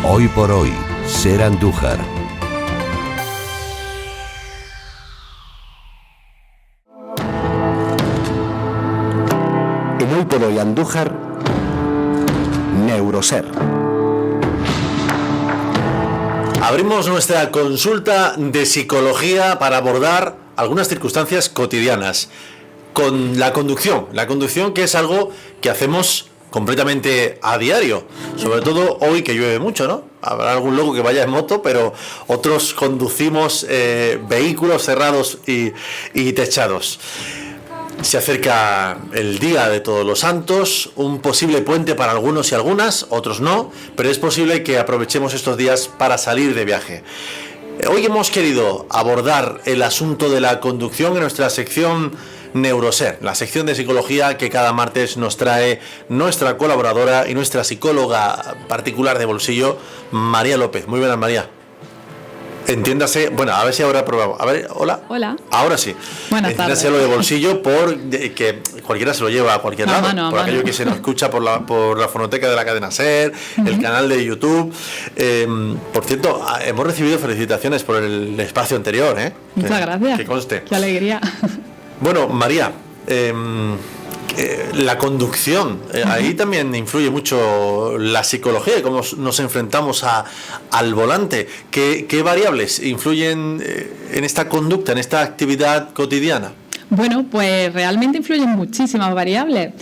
Hoy por hoy, Ser Andújar. En Hoy por hoy Andújar, Neuroser. Abrimos nuestra consulta de psicología para abordar algunas circunstancias cotidianas con la conducción. La conducción, que es algo que hacemos completamente a diario, sobre todo hoy que llueve mucho, ¿no? Habrá algún loco que vaya en moto, pero otros conducimos vehículos cerrados y techados. Se acerca el Día de Todos los Santos, un posible puente para algunos y algunas, otros no, pero es posible que aprovechemos estos días para salir de viaje. Hoy hemos querido abordar el asunto de la conducción en nuestra sección Neuroser, la sección de psicología que cada martes nos trae nuestra colaboradora y nuestra psicóloga particular de bolsillo, María López. Muy buenas, María. Entiéndase, bueno, a ver si ahora probamos. A ver, hola. Hola. Ahora sí. Buenas tardes. Entiéndase lo de bolsillo que cualquiera se lo lleva a cualquier lado. Por aquello que se nos escucha por la fonoteca de la cadena SER, el canal de YouTube. Por cierto, hemos recibido felicitaciones por el espacio anterior, ¿eh? Muchas gracias. Que conste. Qué alegría. Bueno, María, la conducción, ahí también influye mucho la psicología y cómo nos enfrentamos al volante. ¿Qué variables influyen en esta conducta, en esta actividad cotidiana? Bueno, pues realmente influyen muchísimas variables.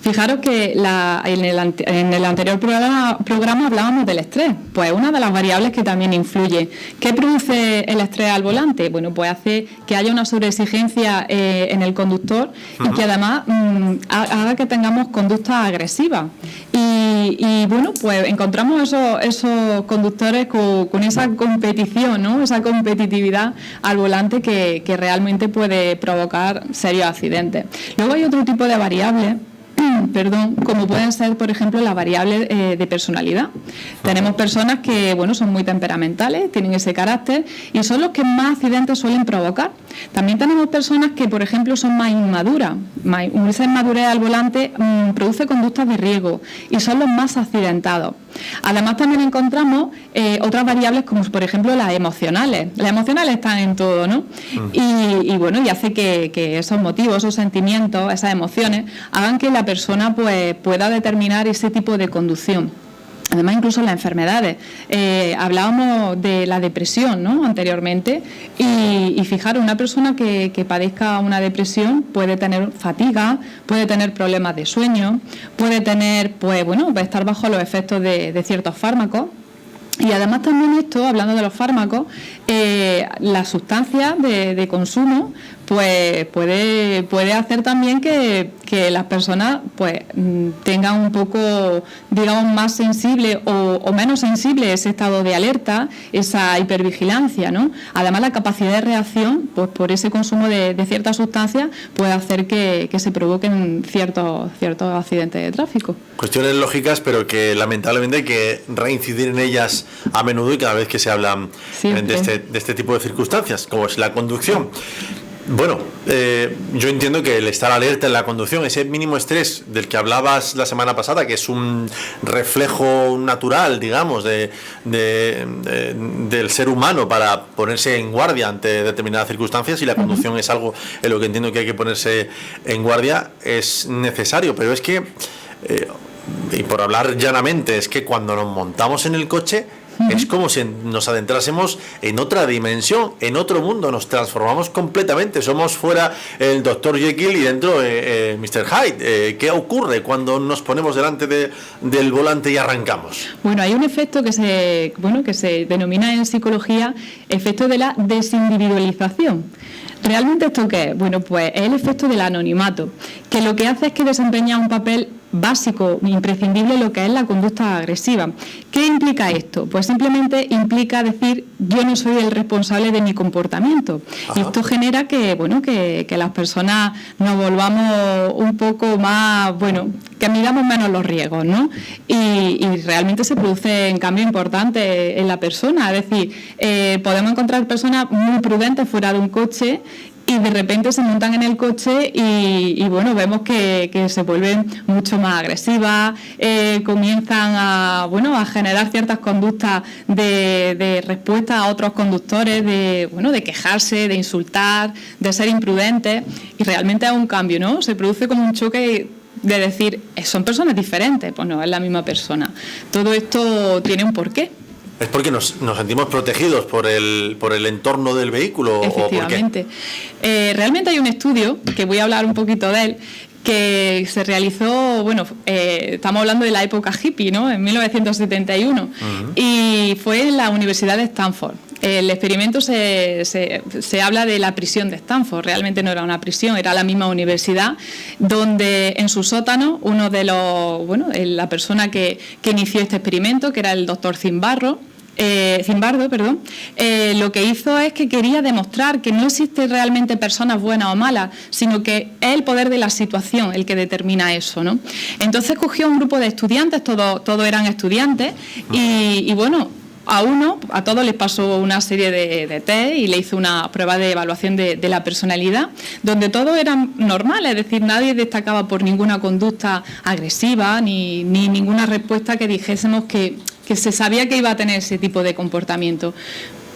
Fijaros que en el anterior programa hablábamos del estrés. Pues una de las variables que también influye. ¿Qué produce el estrés al volante? Bueno, pues hace que haya una sobreexigencia en el conductor y que además haga que tengamos conductas agresivas. Y bueno, pues encontramos esos conductores con esa competición, ¿no? Esa competitividad al volante que realmente puede provocar serios accidentes. Luego hay otro tipo de variables, como pueden ser, por ejemplo, la variable de personalidad. Tenemos personas que, bueno, son muy temperamentales, tienen ese carácter y son los que más accidentes suelen provocar. También tenemos personas que, por ejemplo, son más inmaduras. Esa inmadurez al volante produce conductas de riesgo y son los más accidentados. Además, también encontramos otras variables como, por ejemplo, las emocionales. Las emocionales están en todo, ¿no? Y bueno, y hace que esos motivos, esos sentimientos, esas emociones, hagan que la persona pues pueda determinar ese tipo de conducción. Además, incluso las enfermedades. Hablábamos de la depresión, ¿no? Anteriormente. Y fijaros, una persona que padezca una depresión puede tener fatiga, puede tener problemas de sueño, puede tener, pues bueno, estar bajo los efectos de ciertos fármacos. Y además también esto, hablando de los fármacos, las sustancias de consumo pues puede hacer también que las personas pues tengan un poco, digamos, más sensible o menos sensible ese estado de alerta, esa hipervigilancia, ¿no? Además, la capacidad de reacción, pues por ese consumo de ciertas sustancias, puede hacer que se provoquen ciertos accidentes de tráfico. Cuestiones lógicas, pero que lamentablemente hay que reincidir en ellas a menudo y cada vez que se habla de este tipo de circunstancias, como es la conducción. Bueno, yo entiendo que el estar alerta en la conducción, ese mínimo estrés del que hablabas la semana pasada, que es un reflejo natural, digamos, del ser humano para ponerse en guardia ante determinadas circunstancias, y la conducción es algo en lo que entiendo que hay que ponerse en guardia, es necesario, pero es que, y por hablar llanamente, es que cuando nos montamos en el coche, es como si nos adentrásemos en otra dimensión, en otro mundo, nos transformamos completamente, somos fuera el Dr. Jekyll y dentro Mr. Hyde. ¿Qué ocurre cuando nos ponemos delante del volante y arrancamos? Bueno, hay un efecto que se denomina en psicología efecto de la desindividualización. ¿Realmente esto qué es? Bueno, pues es el efecto del anonimato, que lo que hace es que desempeña un papel básico, imprescindible, lo que es la conducta agresiva. ¿Qué implica esto? Pues simplemente implica decir, yo no soy el responsable de mi comportamiento. Y esto genera que las personas nos volvamos un poco más, que midamos menos los riesgos, ¿no? Y realmente se produce un cambio importante en la persona. Es decir, podemos encontrar personas muy prudentes fuera de un coche y de repente se montan en el coche y bueno, vemos que se vuelven mucho más agresivas, comienzan a generar ciertas conductas de respuesta a otros conductores, de quejarse, de insultar, de ser imprudentes, y realmente es un cambio, ¿no? Se produce como un choque de decir, son personas diferentes, pues no, es la misma persona. Todo esto tiene un porqué. ¿Es porque nos sentimos protegidos por el entorno del vehículo? Efectivamente. ¿O por qué? Realmente hay un estudio, que voy a hablar un poquito de él, que se realizó, estamos hablando de la época hippie, ¿no? En 1971, uh-huh. Y fue en la Universidad de Stanford. El experimento se habla de la prisión de Stanford. Realmente no era una prisión, era la misma universidad, donde en su sótano uno de la persona que inició este experimento, que era el doctor Zimbardo, lo que hizo es que quería demostrar que no existe realmente personas buenas o malas, sino que es el poder de la situación el que determina eso, ¿no? Entonces cogió un grupo de estudiantes, todos eran estudiantes, y a todos les pasó una serie de test y le hizo una prueba de evaluación de la personalidad, donde todos eran normales, es decir, nadie destacaba por ninguna conducta agresiva ni ninguna respuesta que dijésemos que se sabía que iba a tener ese tipo de comportamiento.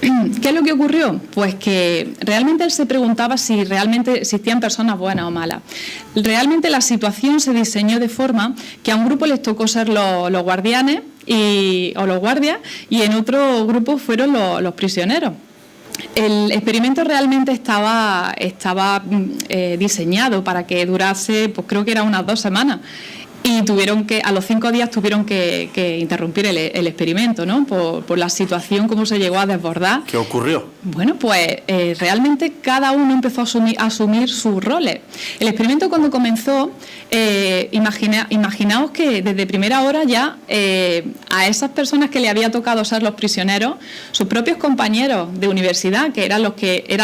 ¿Qué es lo que ocurrió? Pues que realmente él se preguntaba si realmente existían personas buenas o malas. Realmente la situación se diseñó de forma que a un grupo les tocó ser los guardianes o los guardias, y en otro grupo fueron los prisioneros. El experimento realmente estaba diseñado para que durase, pues creo que era unas 2 semanas. Y a los 5 días tuvieron que interrumpir el experimento, ¿no? Por la situación, cómo se llegó a desbordar. ¿Qué ocurrió? Bueno, pues realmente cada uno empezó a asumir sus roles. El experimento, cuando comenzó, imaginaos que desde primera hora ya a esas personas que le había tocado ser los prisioneros, sus propios compañeros de universidad, que eran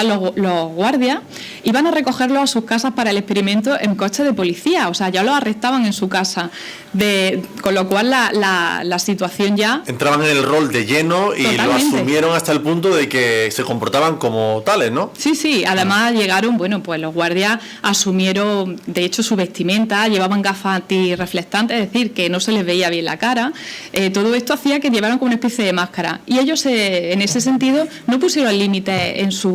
los guardias, iban a recogerlos a sus casas para el experimento en coche de policía. O sea, ya los arrestaban en su casa. Con lo cual la situación ya... Entraban en el rol de lleno y Totalmente. Lo asumieron hasta el punto de que se comportaban como tales, ¿no? Sí, además llegaron, pues los guardias asumieron, de hecho, su vestimenta, llevaban gafas antirreflectantes, es decir, que no se les veía bien la cara. Todo esto hacía que llevaran como una especie de máscara. Y ellos, en ese sentido, no pusieron límites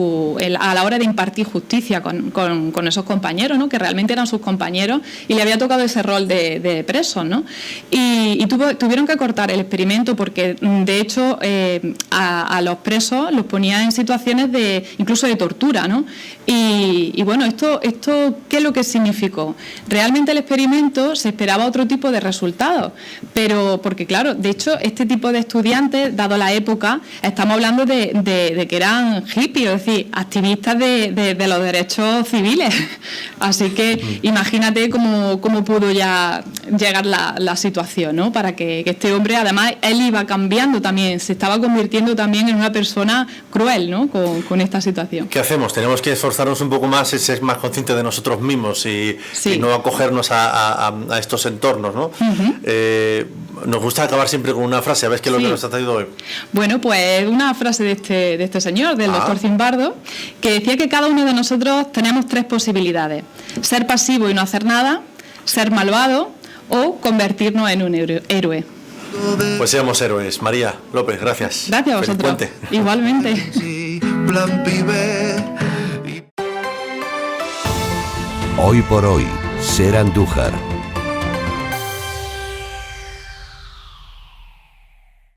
a la hora de impartir justicia con esos compañeros, ¿no? Que realmente eran sus compañeros, y le había tocado ese rol de presos, ¿no? Y tuvieron que cortar el experimento porque, de hecho, a los presos los ponía en situaciones incluso de tortura, ¿no? Y bueno, esto ¿qué es lo que significó? Realmente el experimento se esperaba otro tipo de resultados, pero porque, claro, de hecho, este tipo de estudiantes, dado la época, estamos hablando de que eran hippies, es decir, activistas de los derechos civiles. Así que imagínate cómo pudo ya llegar la situación, ¿no? Para que este hombre, además, él iba cambiando también, se estaba convirtiendo también en una persona cruel, ¿no? Con esta situación. ¿Qué hacemos? Tenemos que esforzarnos un poco más y ser más conscientes de nosotros mismos y no acogernos a estos entornos, ¿no? Uh-huh. Nos gusta acabar siempre con una frase. ¿Ves qué es lo que nos ha traído hoy? Bueno, pues una frase de este señor, del doctor Zimbardo, que decía que cada uno de nosotros tenemos 3 posibilidades: ser pasivo y no hacer nada, ser malvado o convertirnos en un héroe. Pues seamos héroes. María López, gracias. Gracias a vosotros. Feliz puente. Igualmente. Hoy por hoy, Ser Andújar.